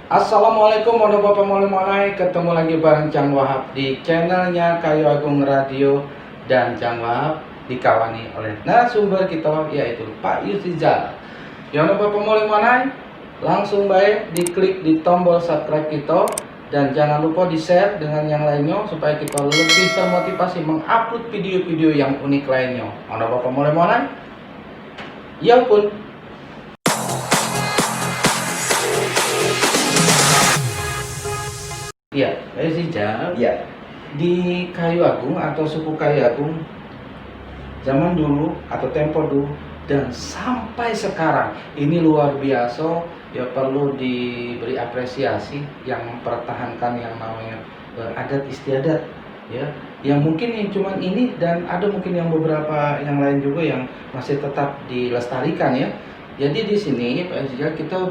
Assalamualaikum warahmatullahi wabarakatuh. Ketemu lagi bareng Cang Wahab di channelnya Kayu Agung Radio. Dan Cang Wahab dikawani oleh narasumber kita yaitu Pak Yusrizal. Jangan lupa pemulai langsung baik diklik di tombol subscribe kita. Dan jangan lupa di share dengan yang lainnya supaya kita lebih termotivasi mengupload video-video yang unik lainnya. Jangan lupa pemulai ya pun. Iya, saya sih Ya, di Kayu Agung atau suku Kayu Agung zaman dulu atau tempo dulu dan sampai sekarang ini luar biasa, ya perlu diberi apresiasi yang mempertahankan yang namanya adat istiadat, ya yang mungkin yang cuman ini dan ada mungkin yang beberapa yang lain juga yang masih tetap dilestarikan ya. Jadi di sini Pak Yusrizal kita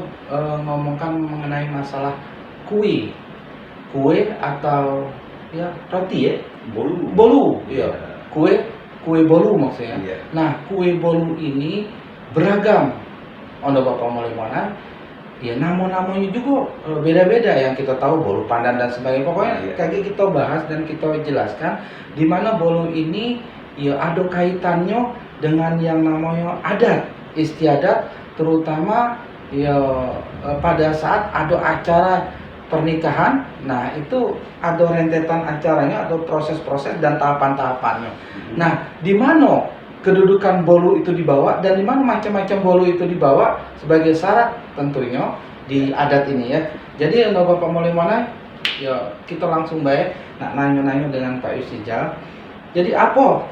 ngomongkan mengenai masalah kue atau ya roti ya, bolu ya, kue bolu maksudnya. Iya. Nah, kue bolu ini beragam. Ono Bapak mulai mana? Ya nama-namanya juga beda-beda. Yang kita tahu bolu pandan dan sebagainya. Pokoknya kayak kita bahas dan kita jelaskan di mana bolu ini ya ada kaitannya dengan yang namanya adat istiadat, terutama ya pada saat ada acara pernikahan. Nah itu ada rentetan acaranya, atau proses-proses dan tahapan-tahapannya. Nah di mana kedudukan bolu itu dibawa dan di mana macam-macam bolu itu dibawa sebagai syarat tentunya di adat ini ya. Jadi untuk Bapak mulai mana ya kita langsung baik nanya-nanya dengan Pak Yusrizal. Jadi apa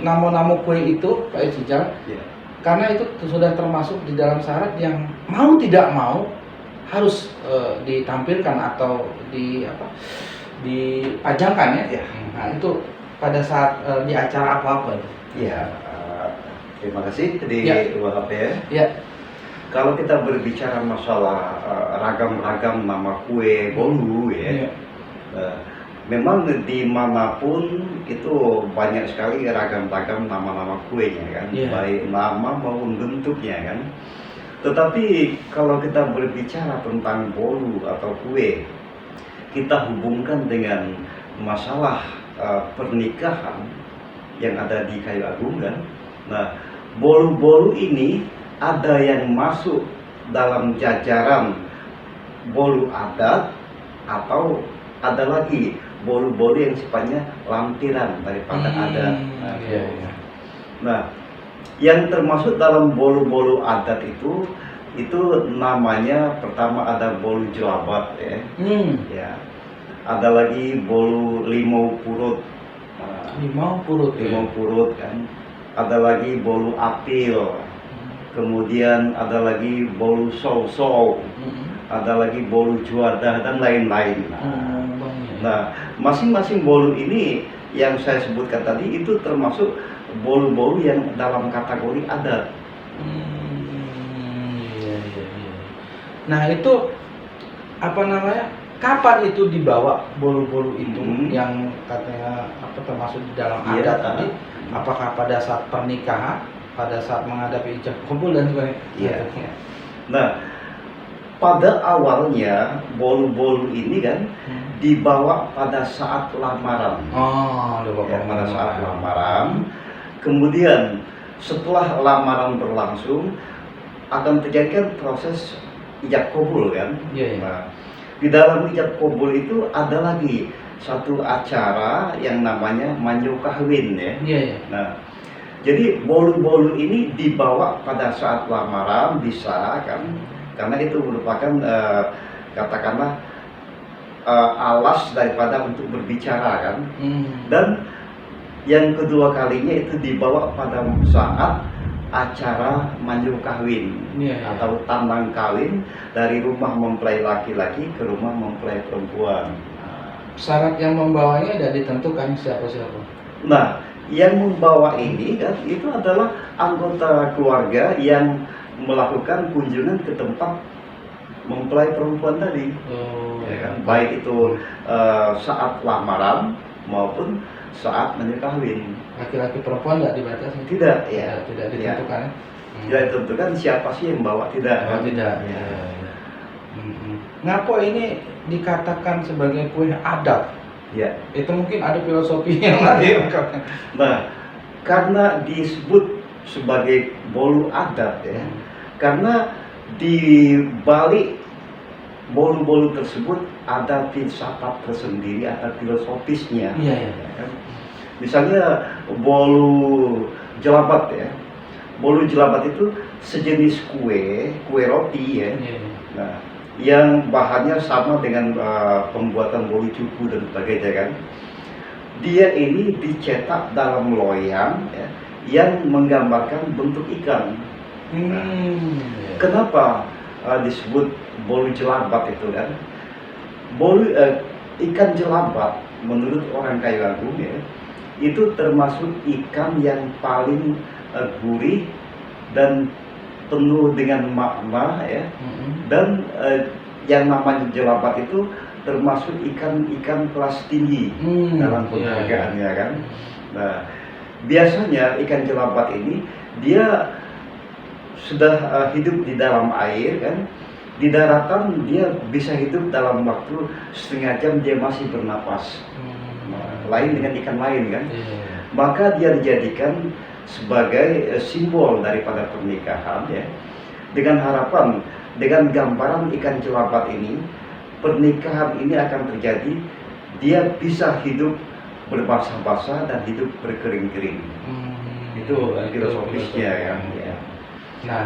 nama-nama kue itu Pak Yusrizal? Ya. Karena itu sudah termasuk di dalam syarat yang mau tidak mau harus ditampilkan atau dipajangkan ya. Nah itu pada saat di acara apa-apa itu. Ya, terima kasih di Wahab ya. Ya. Kalau kita berbicara masalah ragam-ragam nama kue bolu ya, memang dimanapun itu banyak sekali ragam-ragam nama-nama kuenya kan, baik nama maupun bentuknya kan. Tetapi kalau kita berbicara tentang bolu atau kue, kita hubungkan dengan masalah pernikahan yang ada di Kayu Agung kan. Nah, bolu-bolu ini ada yang masuk dalam jajaran bolu adat atau ada lagi bolu-bolu yang sifatnya lampiran daripada adat. Nah, yang termasuk dalam bolu-bolu adat itu namanya pertama ada bolu jelabat ya. Ya. Ada lagi bolu limau purut. Limau purut kan. Ada lagi bolu apil. Kemudian ada lagi bolu sow-sow. Ada lagi bolu juadah dan lain-lain. Nah, masing-masing bolu ini yang saya sebutkan tadi itu termasuk bolu-bolu yang dalam kategori adat. Nah itu apa namanya? Kapan itu dibawa bolu-bolu itu yang katanya termasuk di dalam adat tadi? Apakah pada saat pernikahan, pada saat menghadapi ijab kabul dan sebagainya? Iya. Nah, pada awalnya bolu-bolu ini kan dibawa pada saat lamaran. Pada saat lamaran. Kemudian setelah lamaran berlangsung akan terjadi proses ijab kabul kan. Nah, di dalam ijab kabul itu ada lagi satu acara yang namanya manyu kahwin ya. Nah, jadi bolu-bolu ini dibawa pada saat lamaran bisa kan, karena itu merupakan katakanlah alas daripada untuk berbicara kan. Dan yang kedua kalinya itu dibawa pada saat acara manyu kawin atau tandang kawin dari rumah mempelai laki-laki ke rumah mempelai perempuan. Syarat yang membawanya tidak ditentukan siapa-siapa. Nah, yang membawa ini kan itu adalah anggota keluarga yang melakukan kunjungan ke tempat mempelai perempuan tadi. Ya kan? Baik itu saat lamaran maupun saat menikahwin. Laki-laki perempuan nggak dibatasi? Tidak, ya. Tidak ditentukan. Tidak ditentukan siapa sih yang bawa, tidak. Tidak. Ngapa ini dikatakan sebagai kue adat? Ya. Itu mungkin ada filosofi yang lain. Nah, karena disebut sebagai bolu adat ya, karena di balik bolu-bolu tersebut ada filsafat tersendiri, ada filosofisnya. Iya, iya. Ya. Misalnya bolu jelabat ya. Bolu jelabat itu sejenis kue roti ya. Iya. Nah, yang bahannya sama dengan pembuatan bolu cuku dan sebagainya kan. Dia ini dicetak dalam loyang ya, yang menggambarkan bentuk ikan. Kenapa disebut bolu jelabat itu kan? Ikan jelabat menurut orang Kayu-Agung ya, itu termasuk ikan yang paling gurih dan penuh dengan makna ya, dan yang namanya jelabat itu termasuk ikan-ikan kelas tinggi dalam penghargaannya kan. Nah, biasanya ikan jelabat ini dia sudah hidup di dalam air kan, di daratan dia bisa hidup dalam waktu setengah jam dia masih bernapas. Lain dengan ikan lain kan. Maka dia dijadikan sebagai simbol daripada pernikahan ya, dengan harapan dengan gambaran ikan jelabat ini pernikahan ini akan terjadi, dia bisa hidup berbasa-basa dan hidup berkering-kering. Itu filosofisnya kan ya. Nah,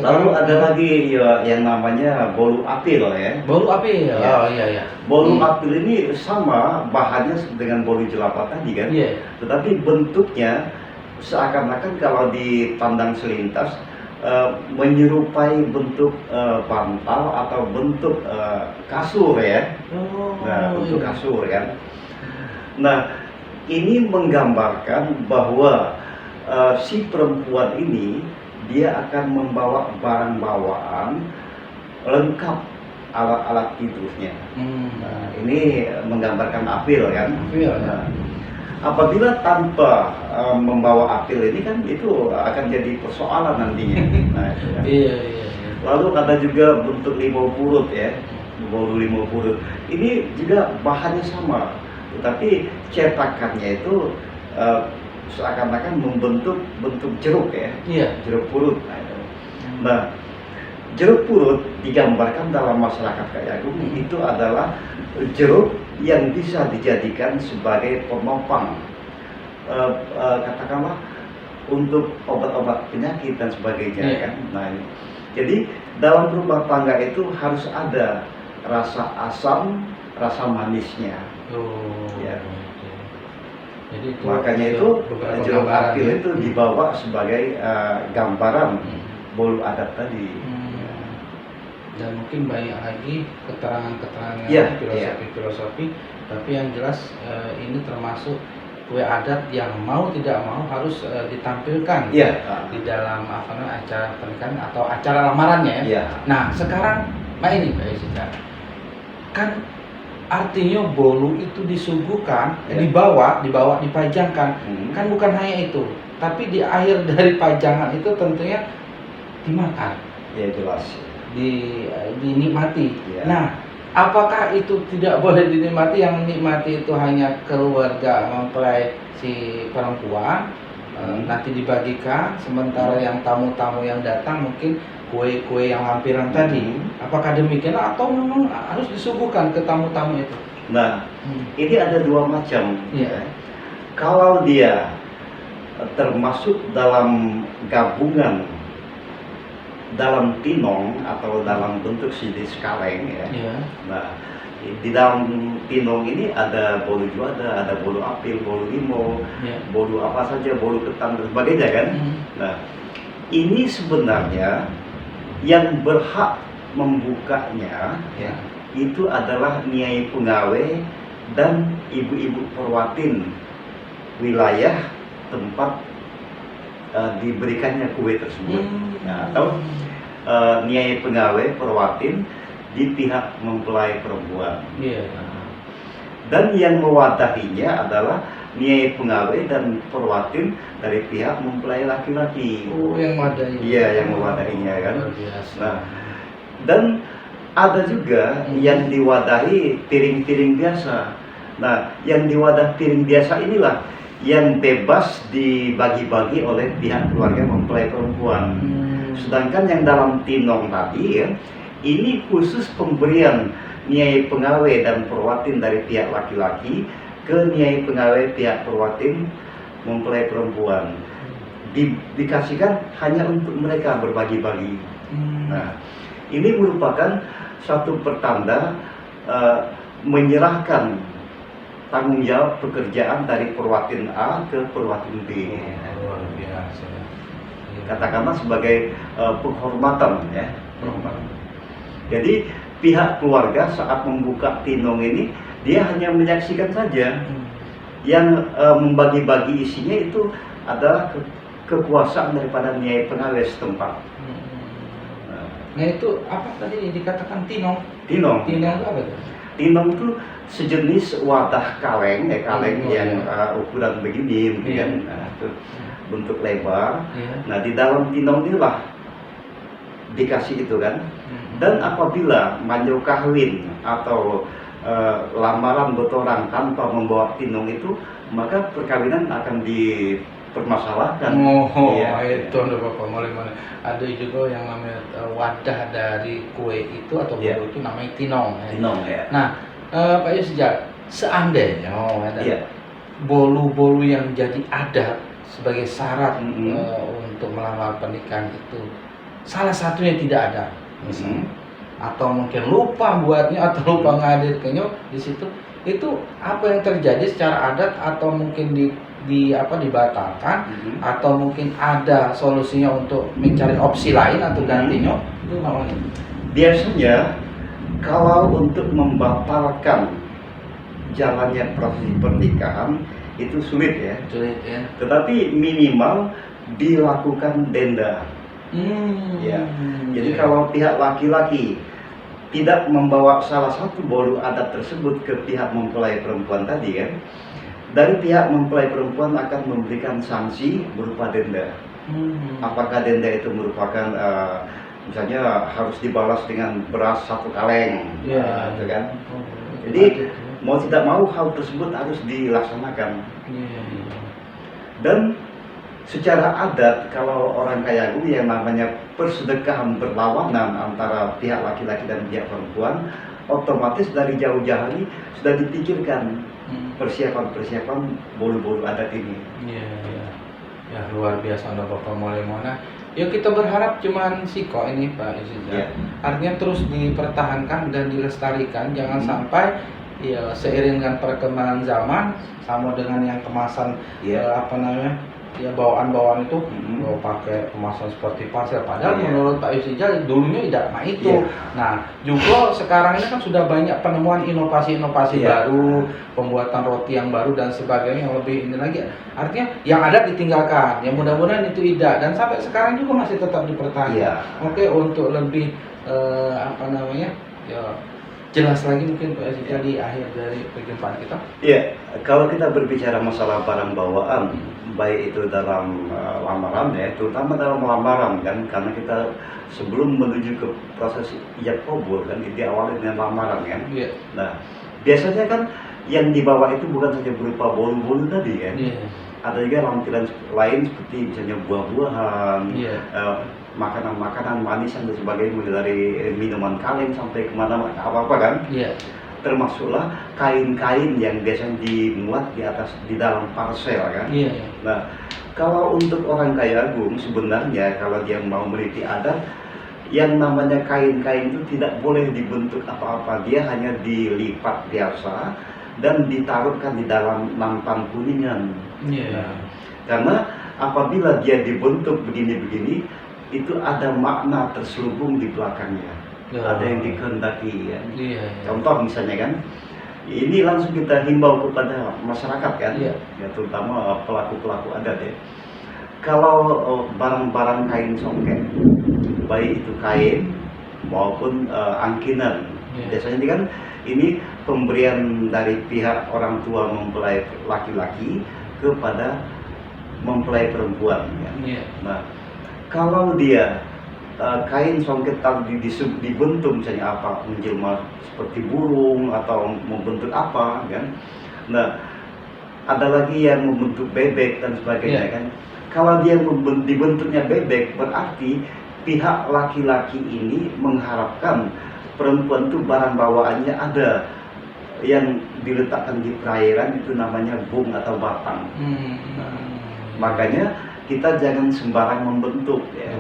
lalu ada lagi ya, yang namanya bolu apil ya. Bolu apil ya. Oh iya iya. Bolu apil ini sama bahannya dengan bolu jelabat tadi kan. Iya. Tetapi bentuknya seakan-akan kalau dipandang selintas menyerupai bentuk bantal atau bentuk kasur ya. Nah, bentuk kasur kan. Nah, ini menggambarkan bahwa si perempuan ini dia akan membawa barang bawaan lengkap, alat-alat tidurnya. Nah, ini menggambarkan apil kan. Nah, apabila tanpa membawa apil ini kan itu akan jadi persoalan nantinya. Nah, itu kan. Iya. Lalu ada juga bentuk limau purut ya, bolu limau purut. Ini juga bahannya sama, tetapi cetakannya itu seakan-akan membentuk bentuk jeruk ya. Iya. Jeruk purut. Nah, jeruk purut digambarkan dalam masyarakat Kayu-Agung itu adalah jeruk yang bisa dijadikan sebagai penopang, katakanlah untuk obat-obat penyakit dan sebagainya kan. Nah, jadi dalam rumah tangga itu harus ada rasa asam, rasa manisnya. Ya. Jadi itu makanya itu jeruk apil itu dibawa sebagai gambaran bolu adat tadi. Dan mungkin banyak lagi keterangan-keterangan filosofi, tapi yang jelas ini termasuk kue adat yang mau tidak mau harus ditampilkan di dalam acara pernikahan atau acara lamarannya ya. Nah sekarang ini Mbak Jessica, kan artinya bolu itu disuguhkan, dibawa, dipajangkan, kan bukan hanya itu, tapi di akhir dari pajangan itu tentunya dimakan. Ya jelas. Dinikmati. Nah, apakah itu tidak boleh dinikmati? Yang nikmati itu hanya keluarga mempelai si perempuan, nanti dibagikan, sementara yang tamu-tamu yang datang mungkin kue-kue yang lampiran tadi. Apakah demikian atau memang harus disuguhkan ke tamu-tamu itu? Nah, ini ada dua macam. Kalau dia termasuk dalam gabungan dalam tinong atau dalam bentuk jenis kaleng ya. Nah, di dalam tinong ini ada bolu juada, ada bolu apil, bolu limau, bolu apa saja, bolu ketan dan sebagainya kan. Nah, ini sebenarnya yang berhak membukanya ya, itu adalah Nyai Penggawe dan ibu-ibu perwatin wilayah tempat diberikannya kue tersebut. Nah, atau Nyai Penggawe perwatin di pihak mempelai perempuan. Dan yang mewadahinya adalah Nyai Penggawe dan perwatin dari pihak mempelai laki-laki. Yang mewadahi. Iya, yang mewadahinya kan. Nah, dan Ada juga yang diwadahi piring-piring biasa. Nah, yang diwadah piring biasa inilah yang bebas dibagi-bagi oleh pihak keluarga mempelai perempuan. Sedangkan yang dalam tinong tadi ya, ini khusus pemberian niai pengawai dan perwatin dari pihak laki-laki ke niai pengawai pihak perwatin mempelai perempuan. Dikasihkan hanya untuk mereka berbagi-bagi. Nah, ini merupakan satu pertanda menyerahkan tanggung jawab pekerjaan dari perwatin A ke perwatin B. Luar biasa. Katakanlah sebagai penghormatan ya, penghormatan. Jadi pihak keluarga saat membuka tinong ini dia hanya menyaksikan saja. Yang membagi-bagi isinya itu adalah kekuasaan daripada niai pengawai setempat. Nah itu apa tadi dikatakan tinong? Tinong. Tinong itu apa itu? Tinong itu sejenis wadah kaleng, kaleng yang ukuran begini, kan? Nah, itu bentuk lebar. Nah di dalam tinong inilah dikasih itu kan. Dan apabila manjau kahwin atau lamaran betorang tanpa membawa tinong itu, maka perkawinan akan dipermasalahkan. Itu udah Bapak mana ada juga yang namanya wadah dari kue itu atau bolu itu namanya tinong. Tinong ya. Nah, Pak Yusjal, seandainya ada bolu-bolu yang jadi adat sebagai syarat untuk melamar pernikahan itu, salah satunya tidak ada, misalnya, atau mungkin lupa buatnya atau lupa ngadirkannya di situ, itu apa yang terjadi secara adat atau mungkin dibatalkan atau mungkin ada solusinya untuk mencari opsi lain atau gantinya itu namanya? Biasanya kalau untuk membatalkan jalannya proses pernikahan itu sulit ya. Tetapi minimal dilakukan denda. Ya. Jadi kalau pihak laki-laki tidak membawa salah satu bolu adat tersebut ke pihak mempelai perempuan tadi kan, dari pihak mempelai perempuan akan memberikan sanksi berupa denda. Apakah denda itu merupakan misalnya harus dibalas dengan beras 1 kaleng, gitu kan? Jadi mau tidak mau hal tersebut harus dilaksanakan. Dan secara adat kalau orang Kayagung yang namanya persedekahan berlawanan antara pihak laki-laki dan pihak perempuan, otomatis dari jauh-jauh hari sudah dipikirkan persiapan-persiapan bolu-bolu adat ini. Ya luar biasa ada Bapak Molemona. Ya kita berharap cuman siko ini Pak Yusjal. Artinya terus dipertahankan dan dilestarikan, jangan sampai ya seiring dengan perkembangan zaman sama dengan yang kemasan bawaan-bawaan itu pakai kemasan seperti pasir, padahal menurut Pak Yusjal dulunya tidak itu. Nah juga sekarang ini kan sudah banyak penemuan inovasi-inovasi baru, pembuatan roti yang baru dan sebagainya yang lebih ini lagi. Artinya yang ada ditinggalkan, ya mudah-mudahan itu tidak, dan sampai sekarang juga masih tetap dipertahankan. Oke, untuk lebih jelas lagi mungkin Pak Yusjal di akhir dari perjumpaan kita. Iya, kalau kita berbicara masalah barang bawaan, baik itu dalam lamaran ya, terutama dalam lamaran kan, karena kita sebelum menuju ke proses ijab kabul kan diawali dengan lamaran kan. Nah, biasanya kan yang dibawa itu bukan saja berupa bolu-bolu tadi kan. Ada juga lampiran lain seperti misalnya buah-buahan, makanan-makanan manisan dan sebagainya, mulai dari minuman kaleng sampai kemana apa-apa kan. Termasuklah kain-kain yang biasanya dimuat di dalam parsel kan. Nah, kalau untuk orang Kayagung sebenarnya kalau dia mau meneliti adat, yang namanya kain-kain itu tidak boleh dibentuk apa-apa, dia hanya dilipat biasa dan ditaruhkan di dalam nampan kuningan. Karena apabila dia dibentuk begini-begini, itu ada makna terselubung di belakangnya. Ada yang dikehendaki ya. Contoh misalnya kan, ini langsung kita himbau kepada masyarakat kan, ya terutama pelaku-pelaku adat ya. Kalau barang-barang kain songket, baik itu kain maupun angkinan, biasanya kan ini pemberian dari pihak orang tua mempelai laki-laki kepada mempelai perempuan. Nah, kalau dia kain songketan dibentuk misalnya apa, menjelma seperti burung atau membentuk apa kan. Nah, ada lagi yang membentuk bebek dan sebagainya kan. Kalau dia dibentuknya bebek, berarti pihak laki-laki ini mengharapkan perempuan itu barang bawaannya ada yang diletakkan di perairan, itu namanya bung atau batang. Nah, makanya kita jangan sembarang membentuk ya.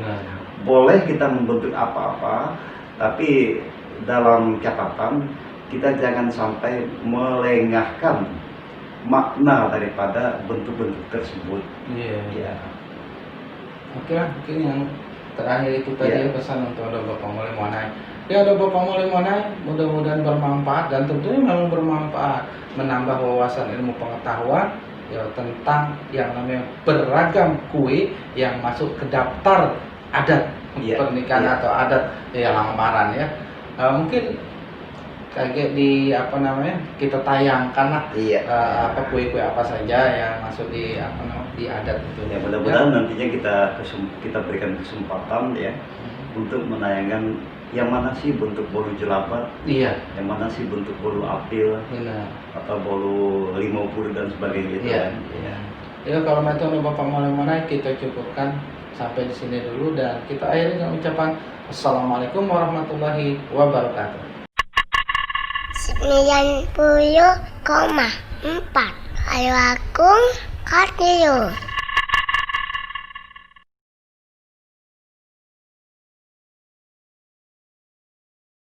Boleh kita membentuk apa-apa, tapi dalam catatan kita jangan sampai melengahkan makna daripada bentuk-bentuk tersebut. Iya. Oke lah, mungkin yang terakhir itu tadi pesan untuk ada Bapak Mulai Monai. Ya, ada Bapak Mulai Monai, mudah-mudahan bermanfaat dan tentunya memang bermanfaat, menambah wawasan ilmu pengetahuan ya tentang yang namanya beragam kue yang masuk ke daftar adat pernikahan atau adat lamaran ya. Mungkin kayak di kita tayangkan lah kue-kue apa saja yang masuk di di adat itu. Ya, mudah-mudahan nantinya kita berikan kesempatan ya untuk menayangkan yang mana sih bentuk bolu jelabat, yang mana sih bentuk bolu apil, atau bolu 50 dan sebagainya gitu kan. Ya, kalau itu Bapak Mulai kita cukupkan sampai di sini dulu dan kita akhiri dengan ucapan Assalamualaikum warahmatullahi wabarakatuh. 90,4 Ayo Agung Kartio.